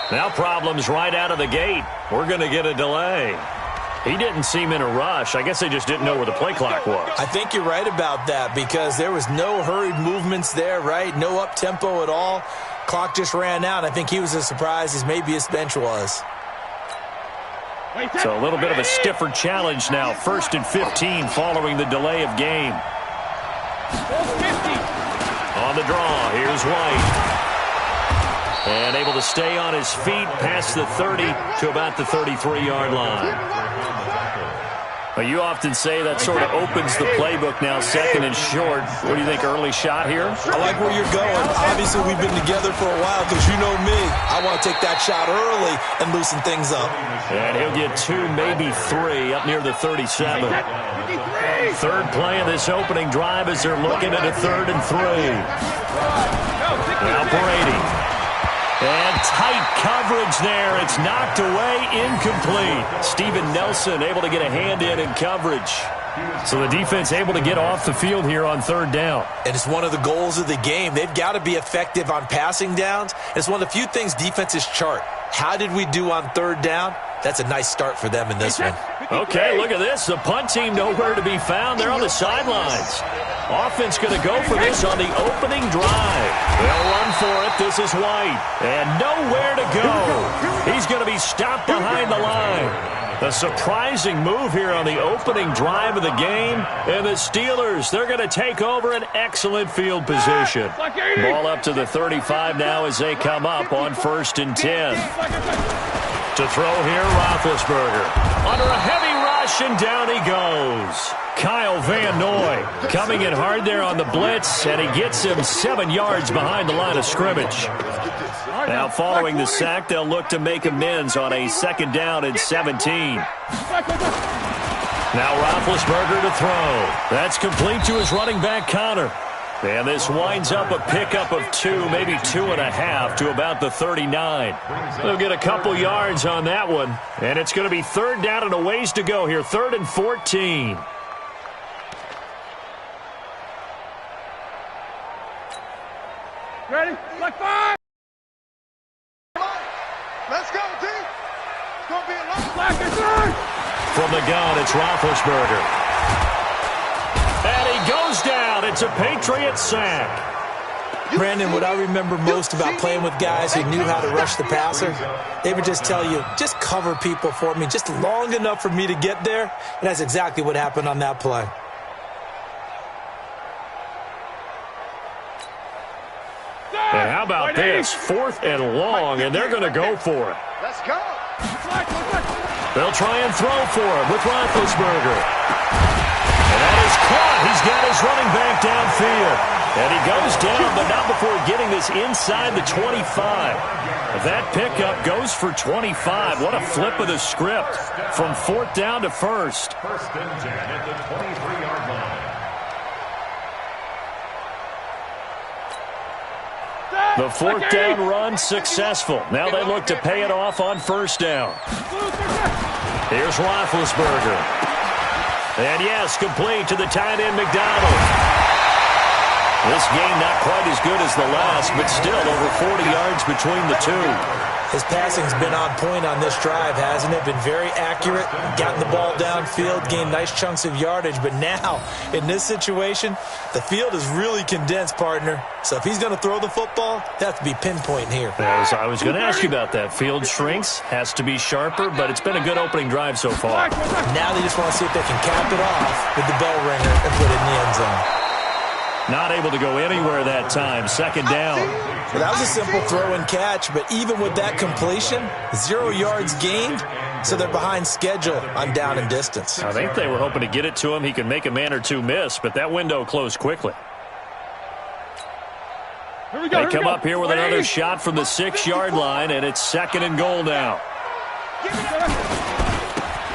Now problems right out of the gate. We're going to get a delay. He didn't seem in a rush. I guess they just didn't know where the play clock was. I think you're right about that because there was no hurried movements there, right? No up-tempo at all. Clock just ran out. I think he was as surprised as maybe his bench was. So a little bit of a stiffer challenge now. 1st and 15 following the delay of game. On the draw, here's White. And able to stay on his feet past the 30 to about the 33-yard line. Well, you often say that sort of opens the playbook now, 2nd and short. What do you think, early shot here? I like where you're going. Obviously, we've been together for a while because you know me. I want to take that shot early and loosen things up. And he'll get 2, maybe 3 up near the 37. Third play of this opening drive as they're looking at a 3rd and 3. Now Brady. And tight coverage there. It's knocked away, incomplete. Steven Nelson able to get a hand in coverage. So the defense able to get off the field here on 3rd down. And it's one of the goals of the game. They've got to be effective on passing downs. It's one of the few things defenses chart. How did we do on 3rd down? That's a nice start for them in this one. Okay, look at this. The punt team nowhere to be found. They're on the sidelines. Offense going to go for this on the opening drive. They'll run for it. This is White. And nowhere to go. He's going to be stopped behind the line. A surprising move here on the opening drive of the game. And the Steelers, they're going to take over an excellent field position. Ball up to the 35 now as they come up on 1st and 10. To throw here, Roethlisberger. Under a heavy rush, and down he goes. Kyle Van Noy coming in hard there on the blitz, and he gets him 7 yards behind the line of scrimmage. Now following the sack, they'll look to make amends on a 2nd down and 17. Now Roethlisberger to throw. That's complete to his running back, Connor. And this winds up a pickup of 2, maybe 2.5 to about the 39. They'll get a couple yards on that one. And it's going to be 3rd down and a ways to go here. 3rd and 14. Ready? Black 5! Let's go, D! It's going to be a long black and 3rd! From the gun, it's Roethlisberger. And he goes down. It's a Patriot sack. Brandon, what I remember most about playing with guys who knew how to rush the passer, they would just tell you, just cover people for me, just long enough for me to get there. And that's exactly what happened on that play. And how about this? 4th and long, and they're going to go for it. Let's go. They'll try and throw for it with Roethlisberger. And that is caught. He's got his running back downfield. And he goes down, but not before getting this inside the 25. That pickup goes for 25. What a flip of the script from 4th down to 1st. 1st and 10 at the 23-yard line. The 4th down run successful. Now they look to pay it off on 1st down. Here's Roethlisberger. And yes, complete to the tight end, McDonald. This game not quite as good as the last, but still over 40 yards between the two. His passing's been on point on this drive, hasn't it? Been very accurate, gotten the ball downfield, gained nice chunks of yardage. But now, in this situation, the field is really condensed, partner. So if he's going to throw the football, they have to be pinpoint here. As I was going to ask you about that. Field shrinks, has to be sharper, but it's been a good opening drive so far. Now they just want to see if they can cap it off with the bell ringer and put it in the end zone. Not able to go anywhere that time. 2nd down. Well, that was a simple throw and catch, but even with that completion, 0 yards gained, so they're behind schedule on down and distance. I think they were hoping to get it to him. He could make a man or two miss, but that window closed quickly. They come up here with another shot from the 6-yard line, and it's 2nd and goal now.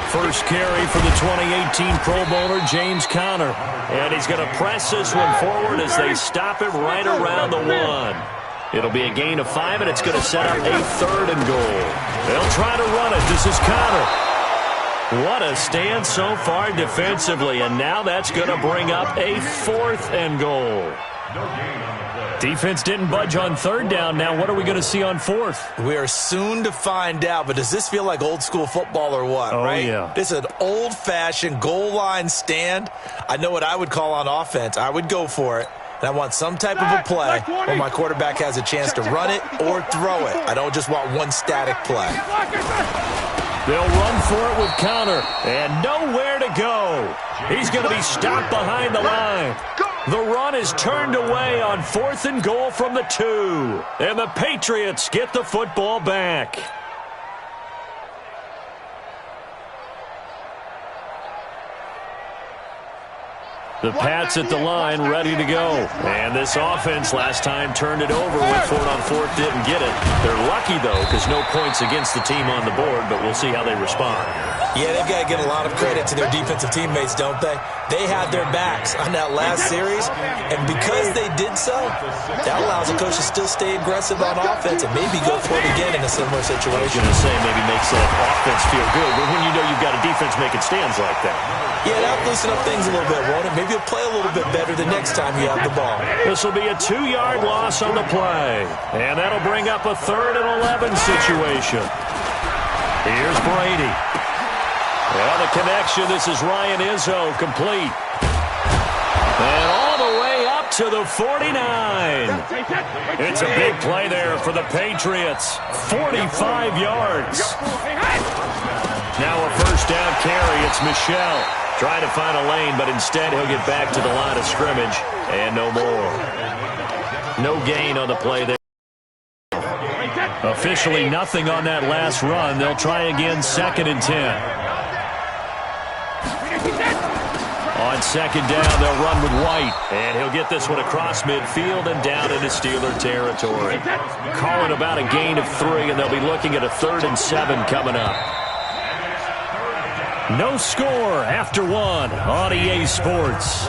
First carry for the 2018 Pro Bowler, James Conner. And he's going to press this one forward as they stop it right around the 1. It'll be a gain of 5, and it's going to set up a 3rd and goal. They'll try to run it. This is Conner. What a stand so far defensively, and now that's going to bring up a 4th and goal. No gain on the play. Defense didn't budge on third down. Now what are we going to see on fourth? We are soon to find out, but does this feel like old school football or what, Oh, right? yeah. This is an old-fashioned goal line stand. I know what I would call on offense. I would go for it. And I want some type of a play where my quarterback has a chance to run it or throw it. I don't just want one static play. They'll run for it with counter, and nowhere to go. He's going to be stopped behind the line. The run is turned away on 4th and goal from the 2. And the Patriots get the football back. The Pats at the line, ready to go. And this offense last time turned it over, went for it on 4th, didn't get it. They're lucky, though, because no points against the team on the board, but we'll see how they respond. Yeah, they've got to give a lot of credit to their defensive teammates, don't they? They had their backs on that last series, and because they did so, that allows the coach to still stay aggressive on offense and maybe go for it again in a similar I was situation. going to say maybe makes that offense feel good, but when you know you've got a defense making stands like that. Yeah, that'll loosen up things a little bit, won't it? Maybe you'll play a little bit better the next time you have the ball. This will be a 2-yard loss on the play, and that'll bring up a 3rd and 11 situation. Here's Brady. Well, the connection, this is Ryan Izzo, complete. And all the way up to the 49. It's a big play there for the Patriots. 45 yards. Now a first down carry. It's Michel trying to find a lane, but instead he'll get back to the line of scrimmage. And no more. No gain on the play there. Officially nothing on that last run. They'll try again, 2nd and 10. On 2nd down, they'll run with White. And he'll get this one across midfield and down into Steeler territory. Calling about a gain of 3, and they'll be looking at a 3rd and 7 coming up. No score after 1 on EA Sports.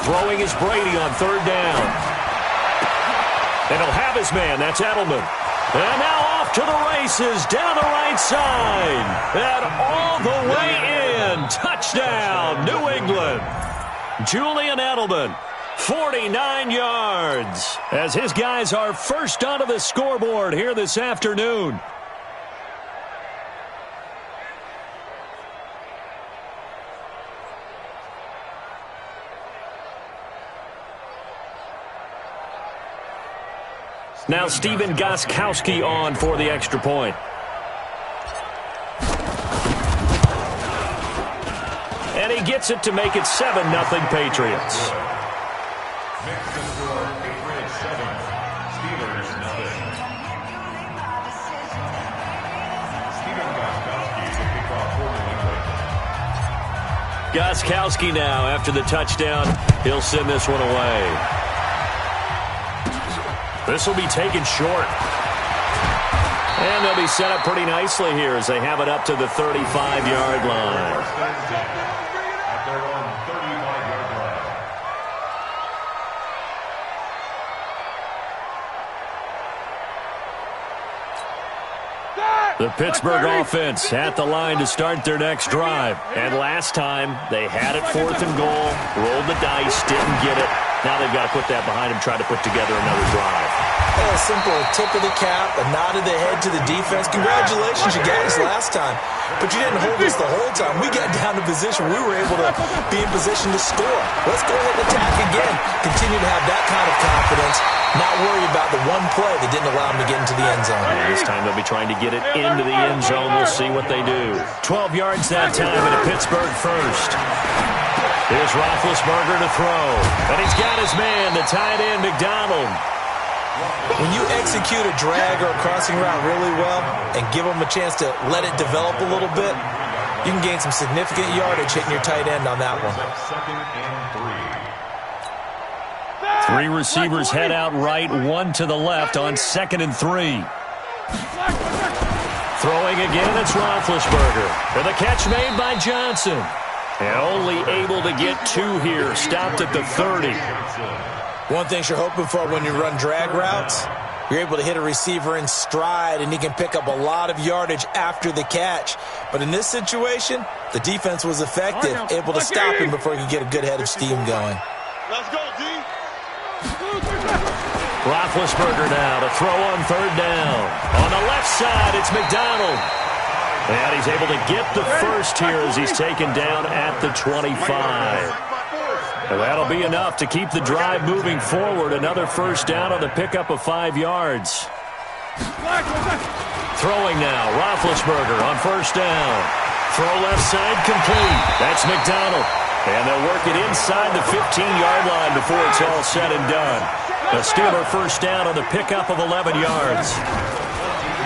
Throwing is Brady on 3rd down. And he'll have his man. That's Edelman. And now off to the races down the right side. And all the way in. Touchdown, New England. Julian Edelman, 49 yards. As his guys are first onto the scoreboard here this afternoon. Now Stephen Gostkowski on for the extra point. And he gets it to make it 7-0 Patriots. Makes the score Patriots 7, Steelers 0. Stephen Gostkowski to kick off for New England. Gostkowski now after the touchdown. He'll send this one away. This will be taken short. And they'll be set up pretty nicely here as they have it up to the 35-yard line. At their own 35-yard line. The Pittsburgh offense at the line to start their next drive. And last time, they had it 4th and goal, rolled the dice, didn't get it. Now they've got to put that behind them, try to put together another drive. A simple tip of the cap, a nod of the head to the defense. Congratulations, you got us last time. But you didn't hold us the whole time. We got down to position. We were able to be in position to score. Let's go ahead and attack again. Continue to have that kind of confidence. Not worry about the one play that didn't allow them to get into the end zone. And this time they'll be trying to get it into the end zone. We'll see what they do. 12 yards that time and a Pittsburgh first. Here's Roethlisberger to throw. And he's got his man, the tight end, McDonald. When you execute a drag or a crossing route really well and give them a chance to let it develop a little bit, you can gain some significant yardage hitting your tight end on that one. 2nd and 3 3. receivers head out right, 1 to the left on 2nd and 3. Throwing again, it's Roethlisberger. For the catch made by Johnson. And only able to get 2 here, stopped at the 30. One thing you're hoping for when you run drag routes You're able to hit a receiver in stride, and he can pick up a lot of yardage after the catch. But in this situation, the defense was effective, able to stop him before he could get a good head of steam going. Let's go, D. Roethlisberger now to throw on third down. On the left side, it's McDonald. And he's able to get the first here as he's taken down at the 25. And that'll be enough to keep the drive moving forward. Another first down on the pickup of 5 yards. Throwing now, Roethlisberger on first down. Throw left side complete. That's McDonald. And they'll work it inside the 15-yard line before it's all said and done. A Steeler first down on the pickup of 11 yards.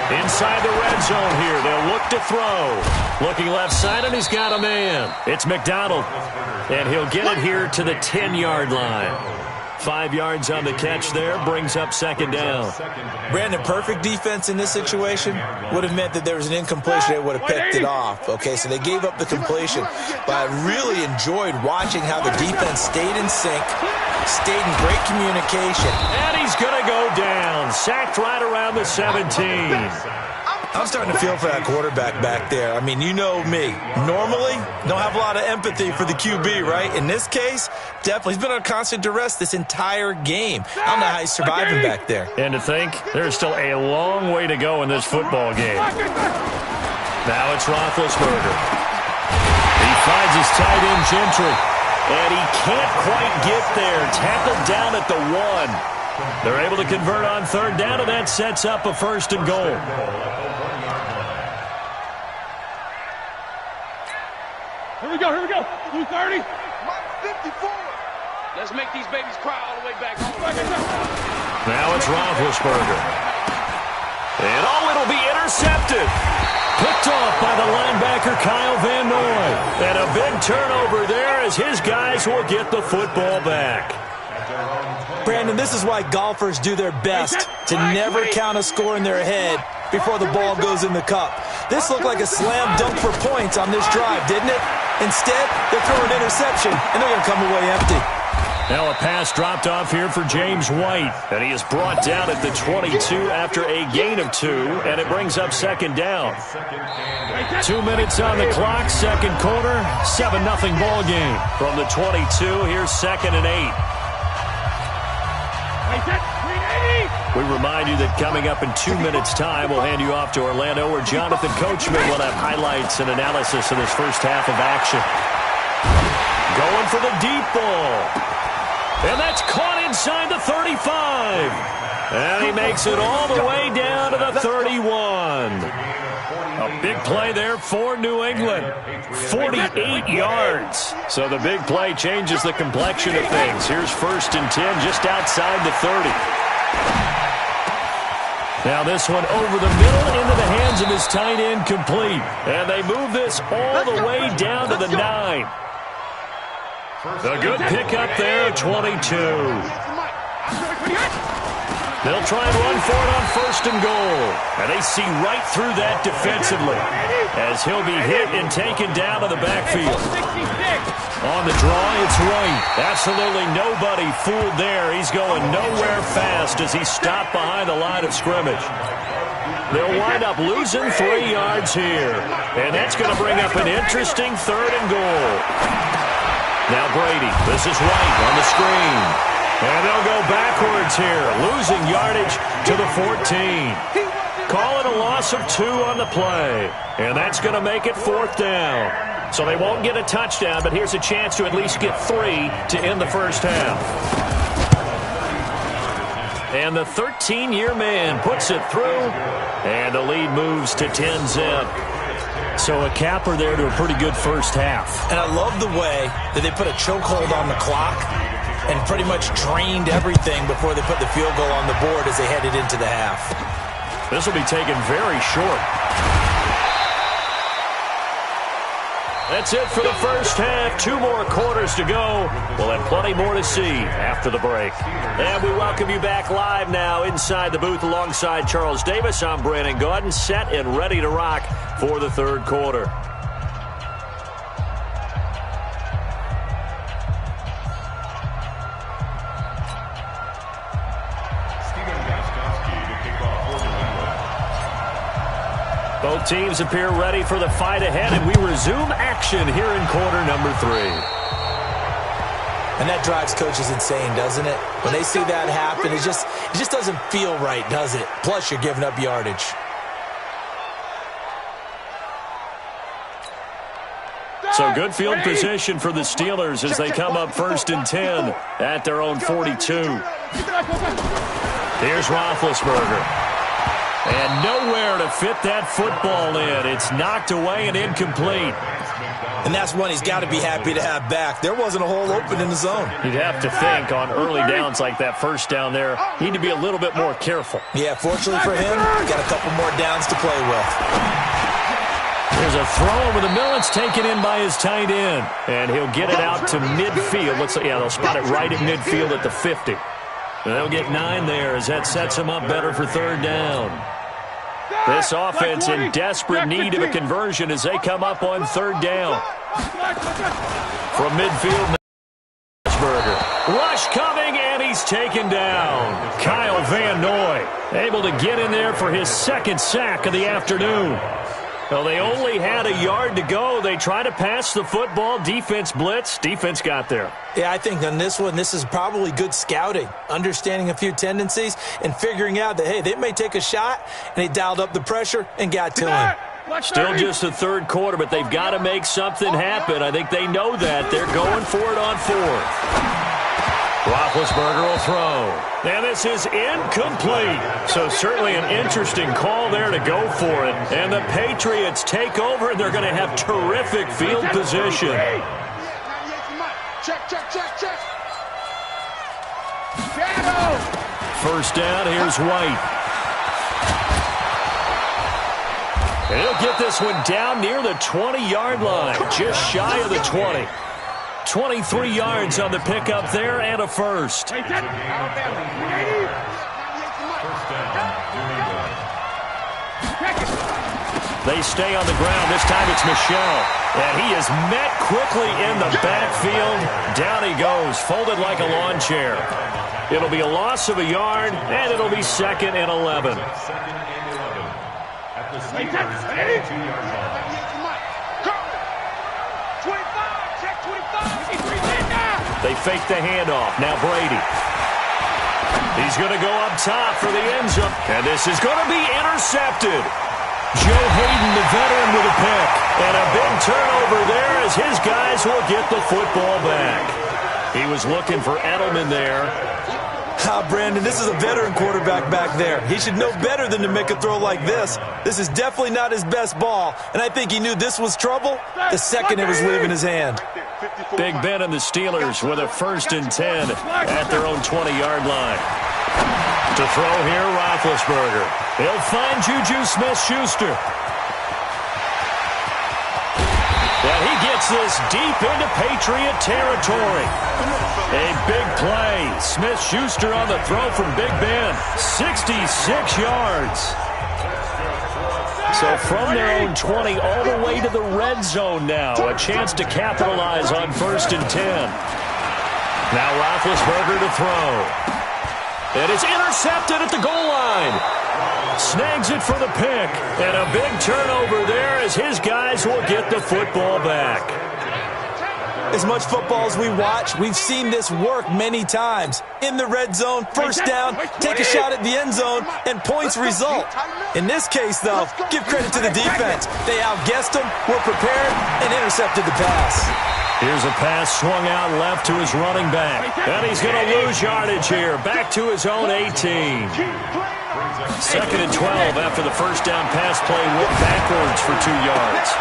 Inside the red zone here, they'll look to throw. Looking left side, and he's got a man. It's McDonald. And he'll get it here to the 10-yard line. 5 yards on the catch there, brings up second down. Brandon, perfect defense in this situation would have meant that there was an incompletion. They would have picked it off. Okay, so they gave up the completion. But I really enjoyed watching how the defense stayed in sync, stayed in great communication. And he's going to go down. Sacked right around the 17. I'm starting to feel for that quarterback back there. I mean, you know me. Normally, don't have a lot of empathy for the QB, right? In this case, definitely. He's been on constant duress this entire game. I don't know how he's surviving back there. And to think, there's still a long way to go in this football game. Now it's Roethlisberger. He finds his tight end, Gentry. And he can't quite get there. Tackled down at the 1. They're able to convert on third down, and that sets up a first and goal. Here we go. 230. 54. Let's make these babies cry all the way back home. Now it's Roethlisberger. And it'll be intercepted. Picked off by the linebacker, Kyle Van Noy. And a big turnover there as his guys will get the football back. Brandon, this is why golfers do their best to never count a score in their head before the ball goes in the cup. This looked like a slam dunk for points on this drive, didn't it? Instead, they throw an interception, and they're going to come away empty. Now a pass dropped off here for James White, and he is brought down at the 22 after a gain of 2, and it brings up second down. 2 minutes on the clock, second quarter, 7-0 ball game. From the 22, here's second and 8. We remind you that coming up in 2 minutes' time, we'll hand you off to Orlando, where Jonathan Coachman will have highlights and analysis of this first half of action. Going for the deep ball. And that's caught inside the 35. And he makes it all the way down to the 31. A big play there for New England. 48 yards. So the big play changes the complexion of things. Here's first and 10 just outside the 30. Now this one over the middle into the hands of his tight end, complete. And they move this all the way down to the 9. A good pickup there, 22. They'll try and run for it on first and goal. And they see right through that defensively as he'll be hit and taken down to the backfield. On the draw, it's White. Absolutely nobody fooled there. He's going nowhere fast as he's stopped behind the line of scrimmage. They'll wind up losing 3 yards here. And that's going to bring up an interesting third and goal. Now Brady, this is White on the screen. And they'll go backwards here, losing yardage to the 14. Call it a loss of 2 on the play. And that's going to make it fourth down. So they won't get a touchdown, but here's a chance to at least get 3 to end the first half. And the 13-year man puts it through, and the lead moves to 10-zip. So a capper there to a pretty good first half. And I love the way that they put a chokehold on the clock and pretty much drained everything before they put the field goal on the board as they headed into the half. This will be taken very short. That's it for the first half. 2 more quarters to go. We'll have plenty more to see after the break. And we welcome you back live now inside the booth alongside Charles Davis. I'm Brandon Gaudin, set and ready to rock for the third quarter. teams appear ready for the fight ahead, and we resume action here in quarter number 3. And that drives coaches insane, doesn't it? When they see that happen, it just doesn't feel right, does it? Plus, you're giving up yardage. So good field position for the Steelers as they come up 1st and 10 at their own 42. Here's Roethlisberger. And nowhere to fit that football in. It's knocked away and incomplete. And that's one he's got to be happy to have back. There wasn't a hole open in the zone. You'd have to think on early downs like that first down there, need to be a little bit more careful. Yeah, fortunately for him, got a couple more downs to play with. There's a throw over the middle. It's taken in by his tight end. And he'll get it out to midfield. They'll spot it right at midfield at the 50. And they'll get 9 there as that sets him up better for 3rd down. This offense in desperate need of a conversion as they come up on 3rd down. From midfield, Roethlisberger. Rush coming, and he's taken down. Kyle Van Noy able to get in there for his 2nd sack of the afternoon. Well, they only had a yard to go. They try to pass the football. Defense blitz. Defense got there. Yeah, I think on this one, this is probably good scouting, understanding a few tendencies, and figuring out that, hey, they may take a shot, and they dialed up the pressure and got to him. Still just the 3rd quarter, but they've got to make something happen. I think they know that. They're going for it on 4th. Roethlisberger will throw. And this is incomplete. So certainly an interesting call there to go for it. And the Patriots take over, and they're going to have terrific field position. Check. 1st down, here's White. And he'll get this one down near the 20-yard line, just shy of the 20. 23 yards on the pickup there and a first. First down, New England. They stay on the ground. This time it's Michel. And he is met quickly in the backfield. Down he goes, folded like a lawn chair. It'll be a loss of a yard, and it'll be 2nd and 11. At the Steelers' 22-yard line. They fake the handoff. Now Brady. He's going to go up top for the end zone. And this is going to be intercepted. Joe Hayden, the veteran, with a pick. And a big turnover there as his guys will get the football back. He was looking for Edelman there. Brandon, this is a veteran quarterback back there. He should know better than to make a throw like this. This is definitely not his best ball, and I think he knew this was trouble the second it was leaving his hand. Big Ben and the Steelers with a 1st and 10 at their own 20-yard line. To throw here, Roethlisberger. He'll find Juju Smith-Schuster. And he gets this deep into Patriot territory. A big play. Smith-Schuster on the throw from Big Ben. 66 yards. So from their own 20 all the way to the red zone now. A chance to capitalize on 1st and 10. Now Roethlisberger to throw. And it's intercepted at the goal line. Snags it for the pick. And a big turnover there as his guys will get the football back. As much football as we watch, we've seen this work many times. In the red zone, 1st down, take a shot at the end zone, and points result. In this case, though, give credit to the defense. They outguessed them, were prepared, and intercepted the pass. Here's a pass swung out left to his running back. And he's going to lose yardage here. Back to his own 18. 2nd and 12 after the 1st down pass play went backwards for 2 yards.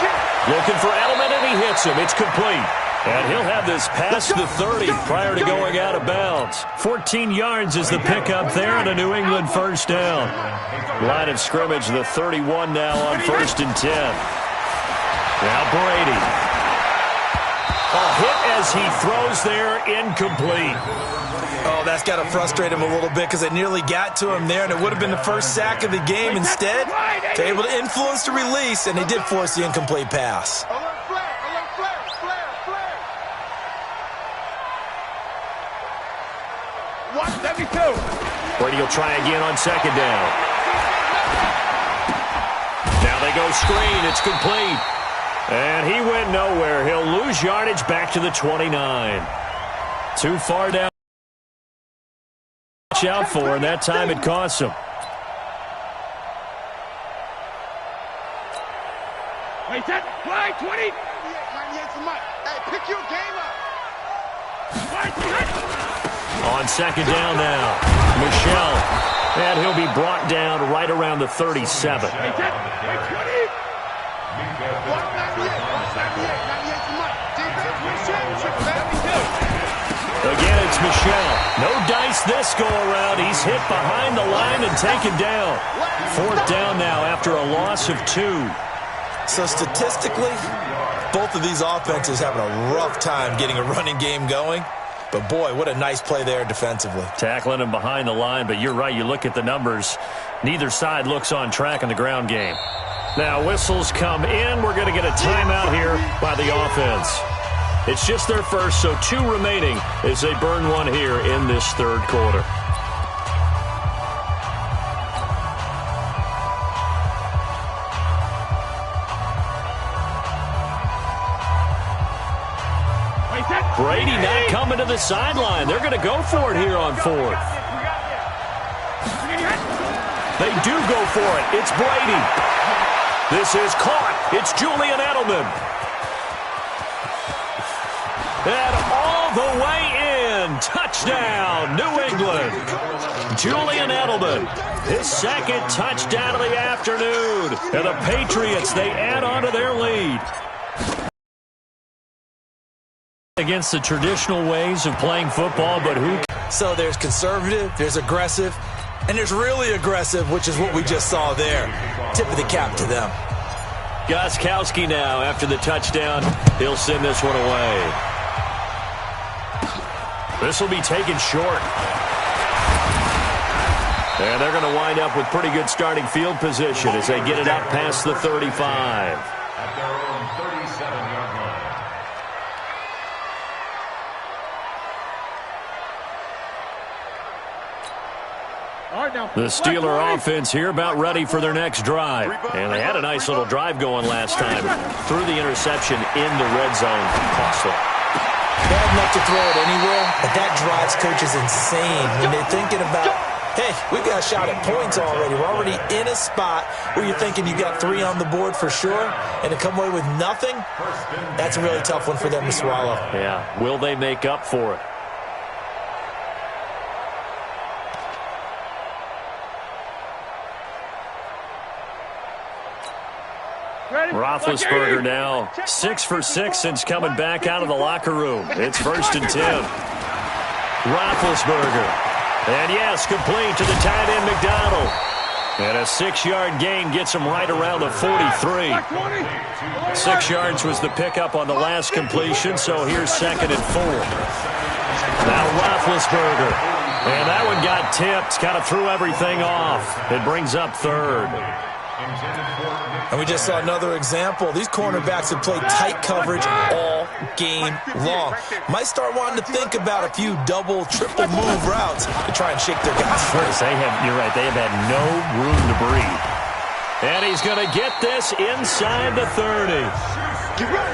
Looking for Edelman, and he hits him. It's complete. And he'll have this past the 30 prior to going out of bounds. 14 yards is the pickup there and a New England 1st down. Line of scrimmage, the 31 now on 1st and 10. Now Brady. A hit as he throws there, incomplete. Oh, that's got to frustrate him a little bit because it nearly got to him there, and it would have been the 1st sack of the game. Instead, they're able to influence the release, and they did force the incomplete pass. 172. Brady will try again on 2nd down. Now They go screen. It's complete. And he went nowhere. He'll lose yardage back to the 29. Too far down. Watch out for, and that time it costs him. Wait, that flag 20. 98 for Mike. Hey, pick your game up. On second down now, Michelle. And he'll be brought down right around the 37. Wait, 20. 98 for Mike. Defense wins championship, baby. Again, it's Michelle. No dice this go-around. He's hit behind the line and taken down. Fourth down now after a loss of 2. So statistically, both of these offenses having a rough time getting a running game going. But, boy, what a nice play there defensively. Tackling him behind the line, but you're right. You look at the numbers. Neither side looks on track in the ground game. Now, whistles come in. We're going to get a timeout here by the offense. It's just their first, so 2 remaining as they burn one here in this third quarter. Brady not coming to the sideline. They're going to go for it here on 4th. They do go for it. It's Brady. This is caught. It's Julian Edelman. And all the way in. Touchdown, New England. Julian Edelman. His second touchdown of the afternoon. And the Patriots, they add on to their lead. Against the traditional ways of playing football, but who? So there's conservative, there's aggressive, and there's really aggressive, which is what we just saw there. Tip of the cap to them. Gostkowski now after the touchdown. He'll send this one away. This will be taken short. And they're going to wind up with pretty good starting field position as they get it up past the 35. At their own 37-yard line. The Steeler offense here about ready for their next drive. And they had a nice little drive going last time. Threw the interception in the red zone. Costly. Bad enough to throw it anywhere, but that drives coaches insane when they're thinking about, hey, we've got a shot at points already. We're already in a spot where you're thinking you got 3 on the board for sure, and to come away with nothing, that's a really tough one for them to swallow. Yeah, will they make up for it? Roethlisberger now 6 for 6 since coming back out of the locker room. It's 1st and 10. Roethlisberger. And yes, complete to the tight end McDonald. And a 6-yard gain gets him right around the 43. 6 yards was the pickup on the last completion, so here's 2nd and 4. Now Roethlisberger. And that one got tipped, kind of threw everything off. It brings up 3rd. And we just saw another example. These cornerbacks have played tight coverage all game long. Might start wanting to think about a few double, triple move routes to try and shake their guys free. You're right, they have had no room to breathe. And he's going to get this inside the 30.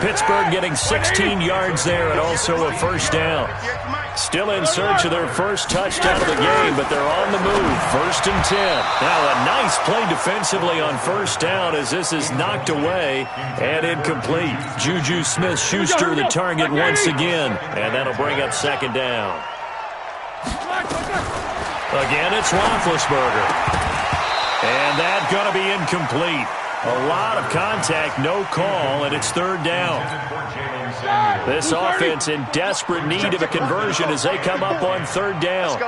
Pittsburgh getting 16 yards there and also a 1st down. Still in search of their first touchdown of the game, but they're on the move. 1st and 10. Now a nice play defensively on 1st down as this is knocked away and incomplete. Juju Smith-Schuster the target once again, and that'll bring up 2nd down. Again, it's Roethlisberger. And that's going to be incomplete. A lot of contact, no call, and it's 3rd down. This offense in desperate need of a conversion as they come up on 3rd down.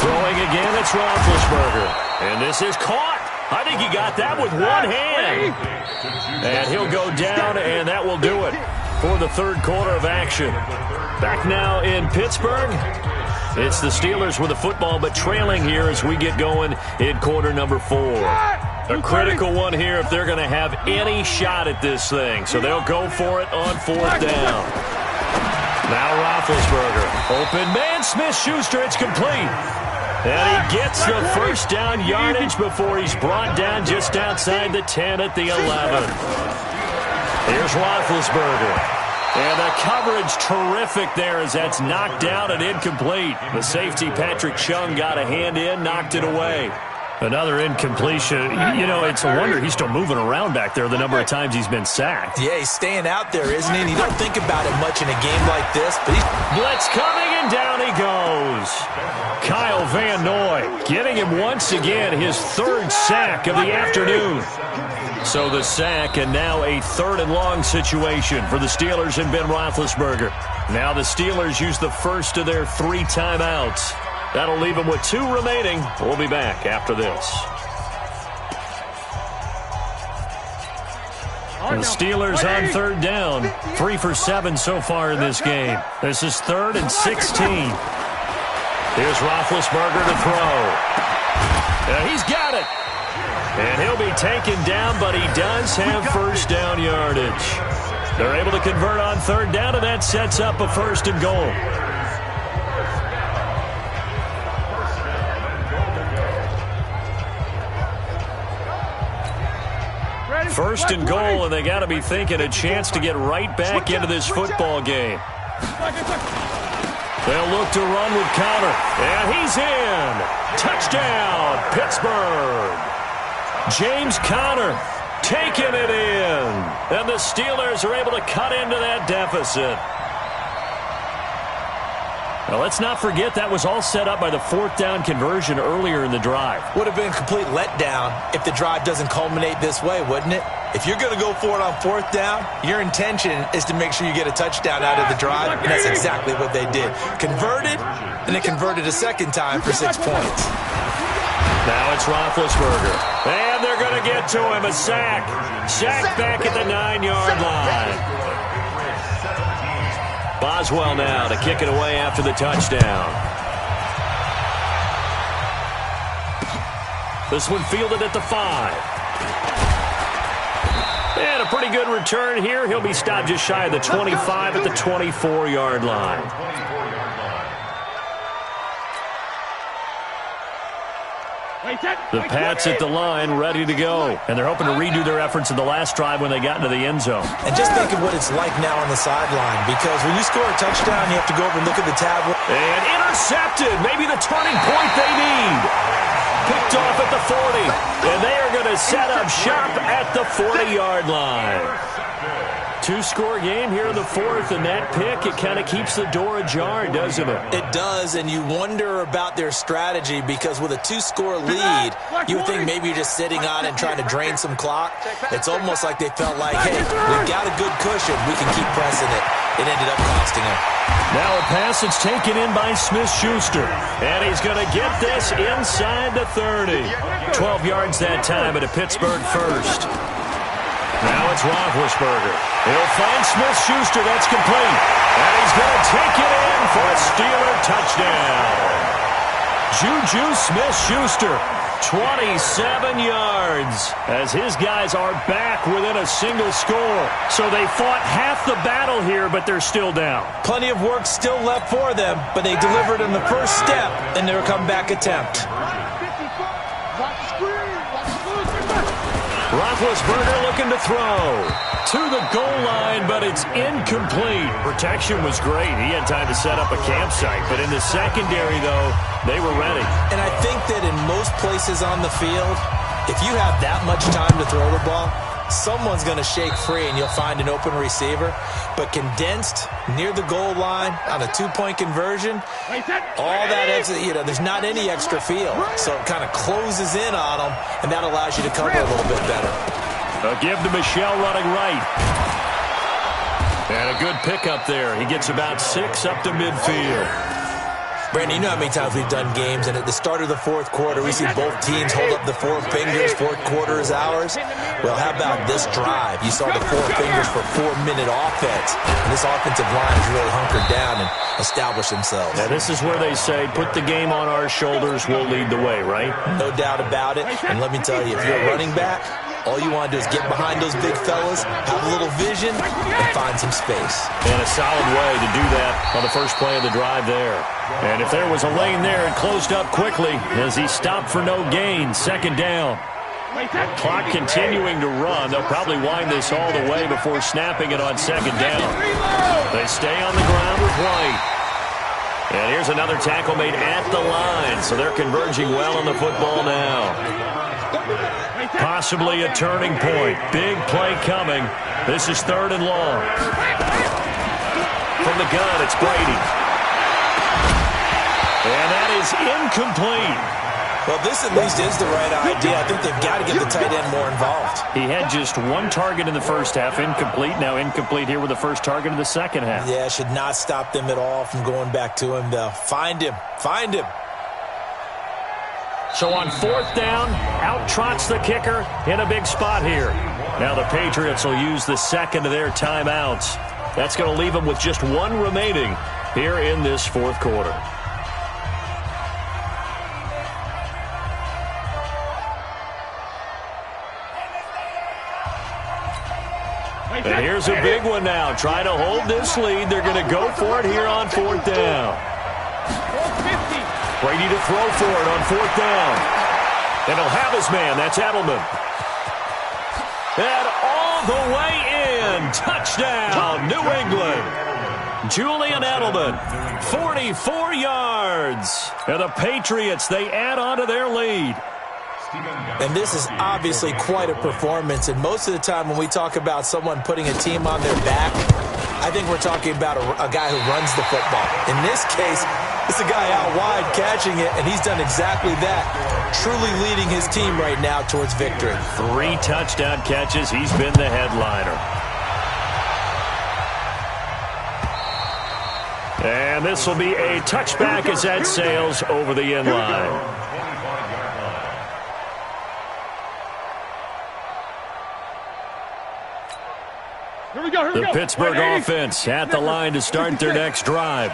Throwing again, it's Roethlisberger. And this is caught. I think he got that with one hand. And he'll go down, and that will do it for the 3rd quarter of action. Back now in Pittsburgh. It's the Steelers with the football, but trailing here as we get going in quarter number 4. A critical one here if they're going to have any shot at this thing. So they'll go for it on 4th down. Now Roethlisberger. Open man, Smith-Schuster. It's complete. And he gets the first down yardage before he's brought down just outside the 10 at the 11. Here's Roethlisberger. And the coverage terrific there as that's knocked down and incomplete. The safety, Patrick Chung, got a hand in, knocked it away. Another incompletion. You know, it's a wonder he's still moving around back there the number of times he's been sacked. Yeah, he's staying out there, isn't he? And you don't think about it much in a game like this, but he's... Blitz coming, and down he goes. Kyle Van Noy getting him once again his third sack of the afternoon. So the sack, and now a 3rd and long situation for the Steelers and Ben Roethlisberger. Now the Steelers use the first of their 3 timeouts. That'll leave them with 2 remaining. We'll be back after this. The Steelers on 3rd down. 3 for 7 so far in this game. This is 3rd and 16. Here's Roethlisberger to throw. He's got it. And he'll be taken down, but he does have first down yardage. They're able to convert on 3rd down, and that sets up a 1st and goal. First and goal, and they got to be thinking a chance to get right back into this football game. They'll look to run with Conner, and he's in. Touchdown, Pittsburgh. James Conner taking it in, and the Steelers are able to cut into that deficit. Now, let's not forget that was all set up by the 4th down conversion earlier in the drive. Would have been a complete letdown if the drive doesn't culminate this way, wouldn't it? If you're going to go for it on 4th down, your intention is to make sure you get a touchdown out of the drive, and that's exactly what they did. Converted, and then converted a 2nd time for 6 points. Now it's Roethlisberger. And they're going to get to him. A sack. Sack back at the 9-yard line. Boswell now to kick it away after the touchdown. This one fielded at the 5. And a pretty good return here. He'll be stopped just shy of the 25 at the 24-yard line. The Pats at the line, ready to go. And they're hoping to redo their efforts in the last drive when they got into the end zone. And just think of what it's like now on the sideline, because when you score a touchdown, you have to go over and look at the tablet. And intercepted. Maybe the turning point they need. Picked off at the 40. And they are going to set up shop at the 40-yard line. 2-score game here in the 4th, and that pick, it kind of keeps the door ajar, doesn't it? It does, and you wonder about their strategy, because with a 2-score lead, you would think maybe you're just sitting on it and trying to drain some clock. It's almost like they felt like, hey, we've got a good cushion. We can keep pressing it. It ended up costing them. Now a pass that's taken in by Smith-Schuster, and he's going to get this inside the 30. 12 yards that time at a Pittsburgh first. Now it's Roethlisberger. He'll find Smith-Schuster. That's complete. And he's going to take it in for a Steeler touchdown. Juju Smith-Schuster, 27 yards, as his guys are back within a single score. So they fought half the battle here, but they're still down. Plenty of work still left for them, but they delivered in the first step in their comeback attempt. Roethlisberger looking to throw to the goal line, but it's incomplete. Protection was great. He had time to set up a campsite, but in the secondary, though, they were ready. And I think that in most places on the field, if you have that much time to throw the ball, someone's going to shake free and you'll find an open receiver. But condensed near the goal line on a 2-point conversion, all that extra, there's not any extra field. So it kind of closes in on them, and that allows you to cover a little bit better. A give to Michelle running right. And a good pickup there. He gets about 6 up to midfield. Brandon, you know how many times we've done games, and at the start of the 4th quarter, we see both teams hold up the 4 fingers, 4th quarter is ours. Well, how about this drive? You saw the 4 fingers for 4-minute offense. And this offensive line has really hunkered down and established themselves. Now, this is where they say, put the game on our shoulders, we'll lead the way, right? No doubt about it. And let me tell you, if you're a running back, All you want to do is get behind those big fellas, have a little vision, and find some space. And a solid way to do that on the first play of the drive there. And if there was a lane there, it closed up quickly as he stopped for no gain. Second down. Clock continuing to run. They'll probably wind this all the way before snapping it on second down. They stay on the ground with White. And here's another tackle made at the line, so they're converging well on the football now. Possibly a turning point. Big play coming. This is 3rd and long. From the gun, it's Brady. And that is incomplete. Well, this at least is the right idea. I think they've got to get the tight end more involved. He had just one target in the first half, incomplete. Now incomplete here with the first target of the second half. Yeah, should not stop them at all from going back to him, though. Find him. Find him. So on 4th down, out trots the kicker in a big spot here. Now the Patriots will use the second of their timeouts. That's going to leave them with just one remaining here in this 4th quarter. And here's a big one now. Trying to hold this lead. They're going to go for it here on 4th down. Brady to throw for it on 4th down. And he'll have his man. That's Edelman. And all the way in. Touchdown, New England. Julian Edelman, 44 yards. And the Patriots, they add on to their lead. And this is obviously quite a performance. And most of the time when we talk about someone putting a team on their back, I think we're talking about a guy who runs the football. In this case, it's a guy out wide catching it, and he's done exactly that, truly leading his team right now towards victory. 3 touchdown catches. He's been the headliner. And this will be a touchback as that sails over the end line. The Pittsburgh offense at the line to start their next drive.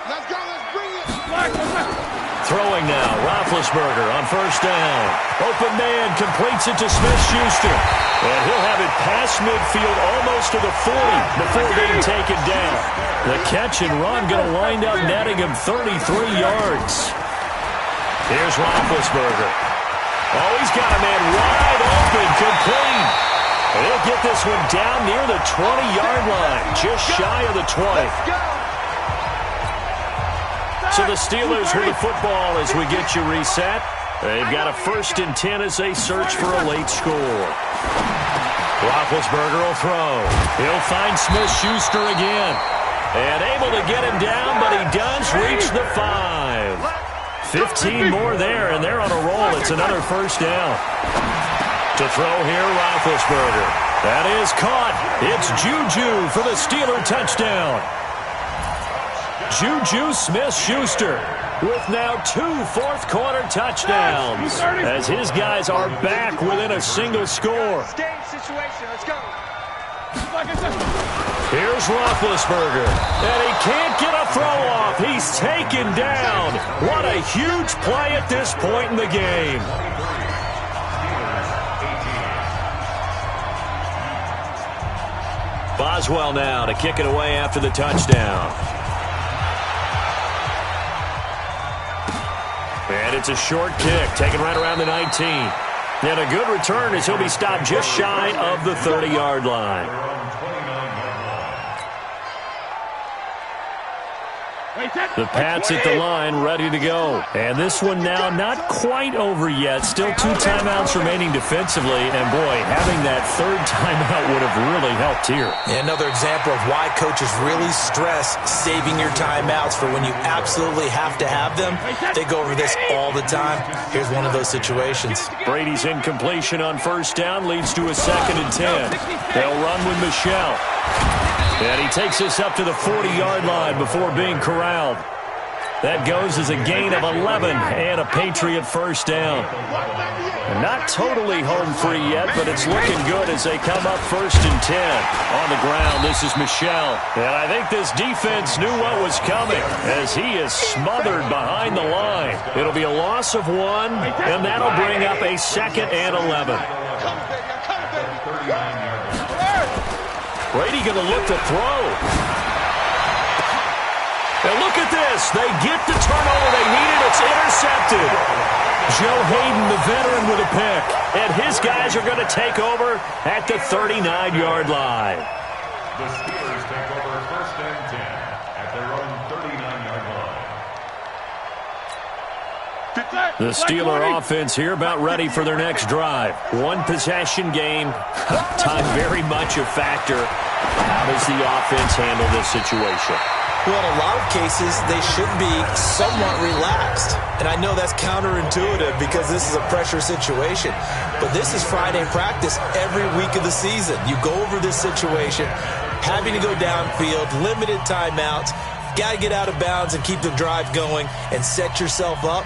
Let's go, let's bring it. Throwing now, Roethlisberger on 1st down. Open man completes it to Smith-Schuster. And he'll have it past midfield almost to the 40 before being taken down. The catch and run going to wind up netting him 33 yards. Here's Roethlisberger. Oh, he's got a man wide open, complete. And he'll get this one down near the 20-yard line, just shy of the 20. So the Steelers with the football as we get you reset. They've got a 1st and 10 as they search for a late score. Roethlisberger will throw. He'll find Smith-Schuster again. And able to get him down, but he does reach the 5. 15 more there, and they're on a roll. It's another 1st down. To throw here, Roethlisberger. That is caught. It's Juju for the Steeler touchdown. Juju Smith-Schuster with now 2 4th-quarter touchdowns as his guys are back within a single score. Situation. Let's go. Here's Roethlisberger, and he can't get a throw off. He's taken down. What a huge play at this point in the game. Boswell now to kick it away after the touchdown. And it's a short kick, taken right around the 19. And a good return as he'll be stopped just shy of the 30-yard line. The Pats at the line, ready to go. And this one now not quite over yet. Still 2 timeouts remaining defensively. And, boy, having that 3rd timeout would have really helped here. And another example of why coaches really stress saving your timeouts for when you absolutely have to have them. They go over this all the time. Here's one of those situations. Brady's incompletion on 1st down leads to a 2nd and 10. They'll run with Michel. And he takes us up to the 40-yard line before being corralled. That goes as a gain of 11 and a Patriot 1st down. And not totally home free yet, but it's looking good as they come up 1st and 10. On the ground, this is Michel. And I think this defense knew what was coming as he is smothered behind the line. It'll be a loss of 1, and that'll bring up a 2nd and 11. 39-yard line. Brady going to look to throw. And look at this. They get the turnover they needed. It's intercepted. Joe Hayden, the veteran, with a pick. And his guys are going to take over at the 39-yard line. The Steelers take over 1st and 10 at their own 39-yard line. The Steeler offense here about ready for their next drive. One possession game. Time very much a factor. How does the offense handle this situation? Well, in a lot of cases, they should be somewhat relaxed. And I know that's counterintuitive because this is a pressure situation. But this is Friday practice every week of the season. You go over this situation, having to go downfield, limited timeouts, got to get out of bounds and keep the drive going and set yourself up.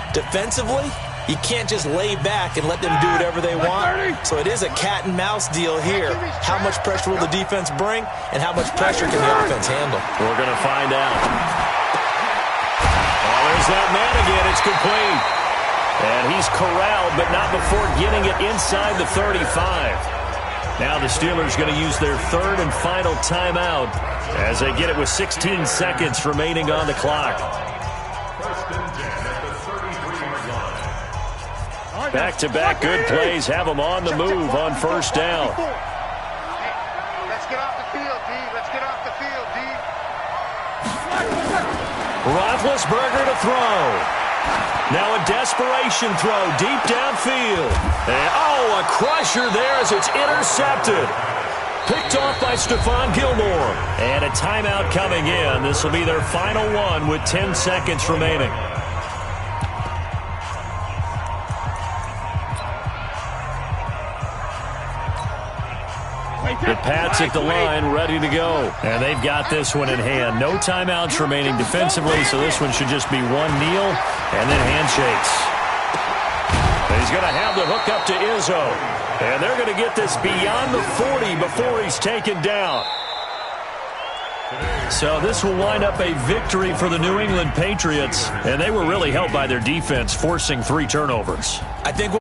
Defensively, you can't just lay back and let them do whatever they want. So it is a cat and mouse deal here. How much pressure will the defense bring, and how much pressure can the offense handle? We're going to find out. Oh, there's that man again. It's complete. And he's corralled, but not before getting it inside the 35. Now the Steelers going to use their third and final timeout as they get it with 16 seconds remaining on the clock. Back-to-back good plays have them on the move on first down. Let's get off the field, D. Let's get off the field, D. Roethlisberger to throw. Now a desperation throw deep downfield. And, oh, a crusher there as it's intercepted. Picked off by Stephon Gilmore. And a timeout coming in. This will be their final one with 10 seconds remaining. The Pats at the line, ready to go. And they've got this one in hand. No timeouts remaining defensively, so this one should just be one kneel and then handshakes. And he's going to have the hook up to Izzo. And they're going to get this beyond the 40 before he's taken down. So this will wind up a victory for the New England Patriots. And they were really helped by their defense, forcing 3 turnovers. I think